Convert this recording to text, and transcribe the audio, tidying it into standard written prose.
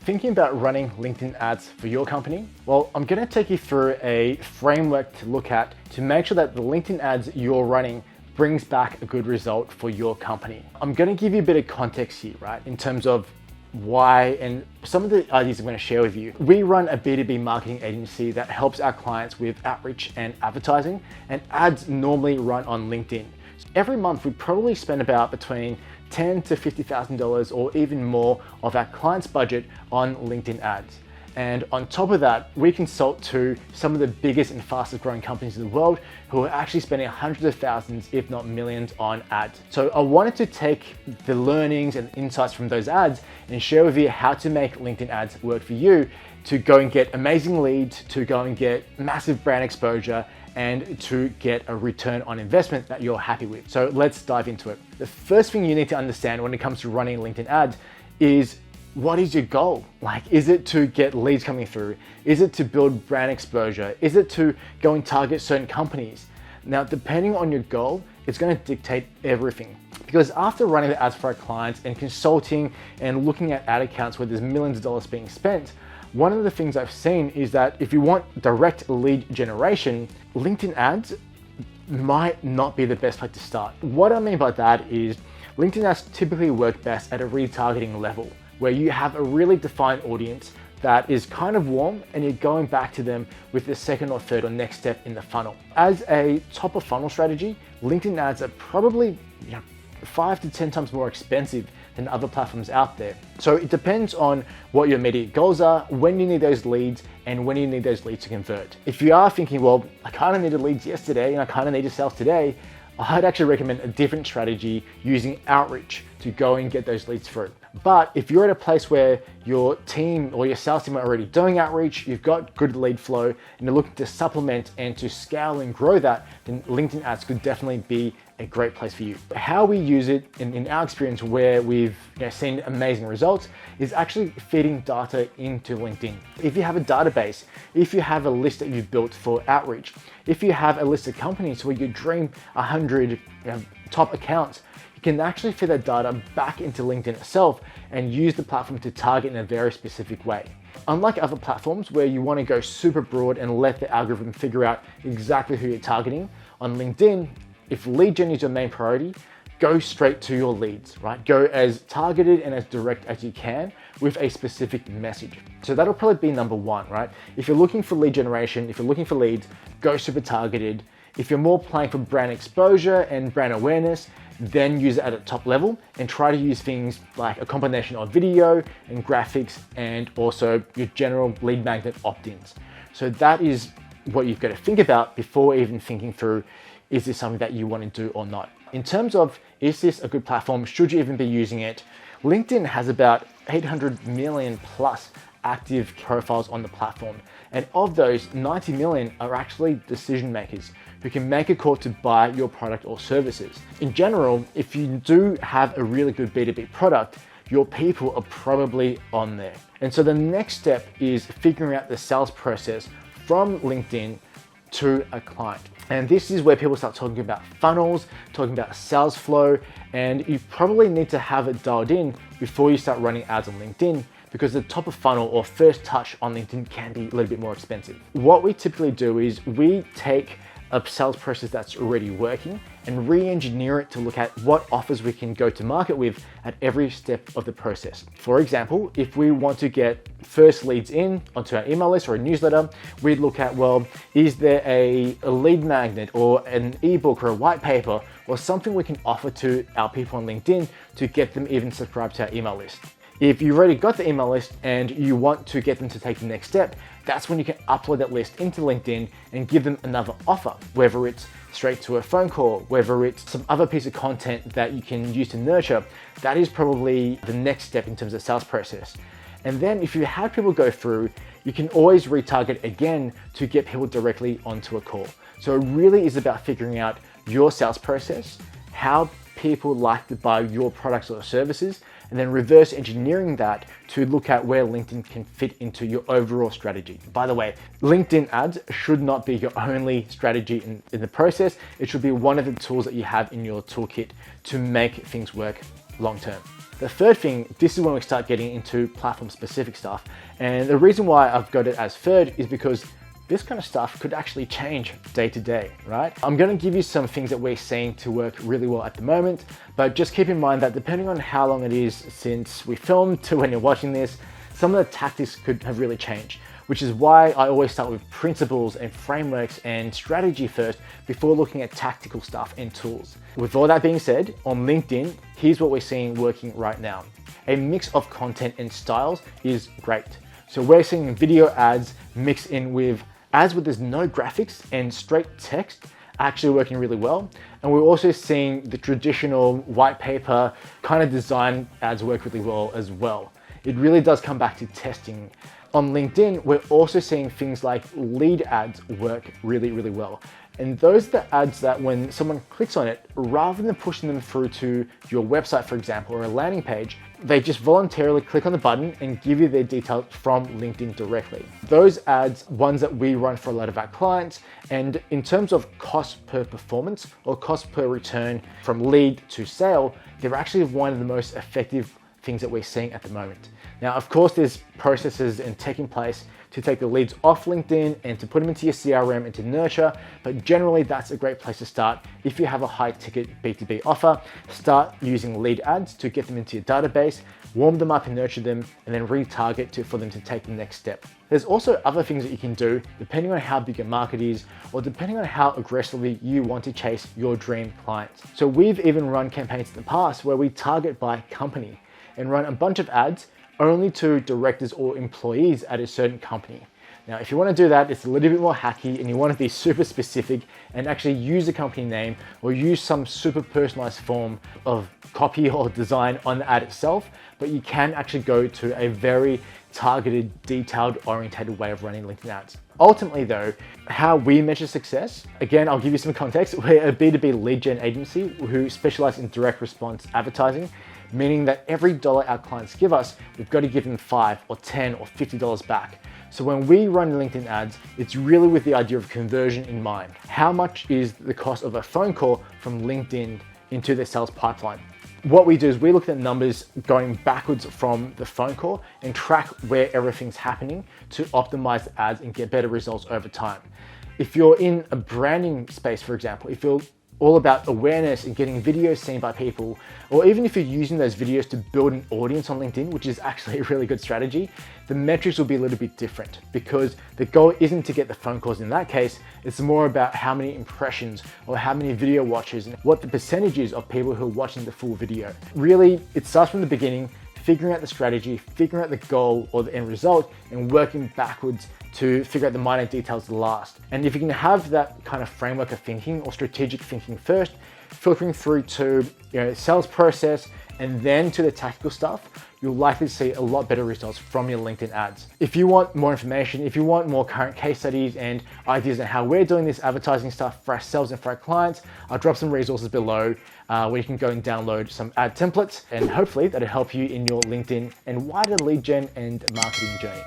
thinking about running LinkedIn ads for your company? Well, I'm going to take you through a framework to look at to make sure that the LinkedIn ads you're running brings back a good result for your company. I'm going to give you a bit of context here, right? In terms of why and some of the ideas I'm going to share with you. We run a B2B marketing agency that helps our clients with outreach and advertising, and ads normally run on LinkedIn. So every month we probably spend about between $10,000 to $50,000 or even more of our client's budget on LinkedIn ads. And on top of that, we consult to some of the biggest and fastest growing companies in the world who are actually spending hundreds of thousands, if not millions, on ads. So I wanted to take the learnings and insights from those ads and share with you how to make LinkedIn ads work for you to go and get amazing leads, to go and get massive brand exposure, and to get a return on investment that you're happy with. So let's dive into it. The first thing you need to understand when it comes to running LinkedIn ads is, what is your goal? Like, is it to get leads coming through? Is it to build brand exposure? Is it to go and target certain companies? Now, depending on your goal, it's going to dictate everything. Because after running the ads for our clients and consulting and looking at ad accounts where there's millions of dollars being spent, one of the things I've seen is that if you want direct lead generation, LinkedIn ads might not be the best place to start. What I mean by that is LinkedIn ads typically work best at a retargeting level, where you have a really defined audience that is kind of warm and you're going back to them with the second or third or next step in the funnel. As a top of funnel strategy, LinkedIn ads are probably 5 to 10 times more expensive than other platforms out there. So it depends on what your immediate goals are, when you need those leads, and when you need those leads to convert. If you are thinking, well, I kind of needed leads yesterday and I kind of need sales today, I'd actually recommend a different strategy using outreach to go and get those leads through. But if you're at a place where your team or your sales team are already doing outreach, you've got good lead flow, and you're looking to supplement and to scale and grow that, then LinkedIn ads could definitely be a great place for you. How we use it in our experience, where we've seen amazing results, is actually feeding data into LinkedIn. If you have a database, if you have a list that you've built for outreach, if you have a list of companies where you dream 100 top accounts, you can actually feed that data back into LinkedIn itself and use the platform to target in a very specific way. Unlike other platforms where you want to go super broad and let the algorithm figure out exactly who you're targeting, on LinkedIn, if lead gen is your main priority, go straight to your leads, right? Go as targeted and as direct as you can with a specific message. So that'll probably be number one, right? If you're looking for lead generation, if you're looking for leads, go super targeted. If you're more playing for brand exposure and brand awareness, then use it at a top level and try to use things like a combination of video and graphics and also your general lead magnet opt-ins. So that is what you've got to think about before even thinking through, is this something that you want to do or not? In terms of, is this a good platform? Should you even be using it? LinkedIn has about 800 million plus active profiles on the platform. And of those, 90 million are actually decision makers who can make a call to buy your product or services. In general, if you do have a really good B2B product, your people are probably on there. And so the next step is figuring out the sales process from LinkedIn to a client. And this is where people start talking about funnels, talking about sales flow, and you probably need to have it dialed in before you start running ads on LinkedIn, because the top of funnel or first touch on LinkedIn can be a little bit more expensive. What we typically do is we take a sales process that's already working and re-engineer it to look at what offers we can go to market with at every step of the process. For example, if we want to get first leads in onto our email list or a newsletter, we'd look at, well, is there a lead magnet or an ebook or a white paper or something we can offer to our people on LinkedIn to get them even subscribed to our email list? If you've already got the email list and you want to get them to take the next step, that's when you can upload that list into LinkedIn and give them another offer, whether it's straight to a phone call, whether it's some other piece of content that you can use to nurture. That is probably the next step in terms of sales process. And then if you have people go through, you can always retarget again to get people directly onto a call. So it really is about figuring out your sales process, how people like to buy your products or services, and then reverse engineering that to look at where LinkedIn can fit into your overall strategy. By the way, LinkedIn ads should not be your only strategy in the process. It should be one of the tools that you have in your toolkit to make things work long term. The third thing, this is when we start getting into platform specific stuff. And the reason why I've got it as third is because this kind of stuff could actually change day to day, right? I'm gonna give you some things that we're seeing to work really well at the moment, but just keep in mind that depending on how long it is since we filmed to when you're watching this, some of the tactics could have really changed, which is why I always start with principles and frameworks and strategy first before looking at tactical stuff and tools. With all that being said, on LinkedIn, here's what we're seeing working right now. A mix of content and styles is great. So we're seeing video ads mixed in with ads where there's no graphics and straight text actually working really well. And we're also seeing the traditional white paper kind of design ads work really well as well. It really does come back to testing. On LinkedIn, we're also seeing things like lead ads work really, really well. And those are the ads that when someone clicks on it, rather than pushing them through to your website, for example, or a landing page, they just voluntarily click on the button and give you their details from LinkedIn directly. Those ads, ones that we run for a lot of our clients, and in terms of cost per performance or cost per return from lead to sale, they're actually one of the most effective things that we're seeing at the moment. Now, of course, there's processes and taking place to take the leads off LinkedIn and to put them into your CRM and to nurture, but generally that's a great place to start. If you have a high ticket B2B offer, start using lead ads to get them into your database, warm them up and nurture them, and then retarget for them to take the next step. There's also other things that you can do depending on how big your market is or depending on how aggressively you want to chase your dream clients. So we've even run campaigns in the past where we target by company and run a bunch of ads only to directors or employees at a certain company. Now, if you want to do that, it's a little bit more hacky and you want to be super specific and actually use a company name or use some super personalized form of copy or design on the ad itself, but you can actually go to a very targeted, detailed, oriented way of running LinkedIn ads. Ultimately though, how we measure success, again, I'll give you some context. We're a B2B lead gen agency who specialize in direct response advertising, meaning that every dollar our clients give us, we've got to give them $5 or $10 or $50 back. So when we run LinkedIn ads, it's really with the idea of conversion in mind. How much is the cost of a phone call from LinkedIn into the sales pipeline? What we do is we look at numbers going backwards from the phone call and track where everything's happening to optimize the ads and get better results over time. If you're in a branding space, for example, if you're all about awareness and getting videos seen by people, or even if you're using those videos to build an audience on LinkedIn, which is actually a really good strategy, the metrics will be a little bit different because the goal isn't to get the phone calls in that case, it's more about how many impressions or how many video watches and what the percentage is of people who are watching the full video. Really, it starts from the beginning, figuring out the strategy, figuring out the goal or the end result, and working backwards to figure out the minor details last. And if you can have that kind of framework of thinking or strategic thinking first, filtering through to sales process and then to the tactical stuff, you'll likely see a lot better results from your LinkedIn ads. If you want more information, if you want more current case studies and ideas on how we're doing this advertising stuff for ourselves and for our clients, I'll drop some resources below where you can go and download some ad templates, and hopefully that'll help you in your LinkedIn and wider lead gen and marketing journey.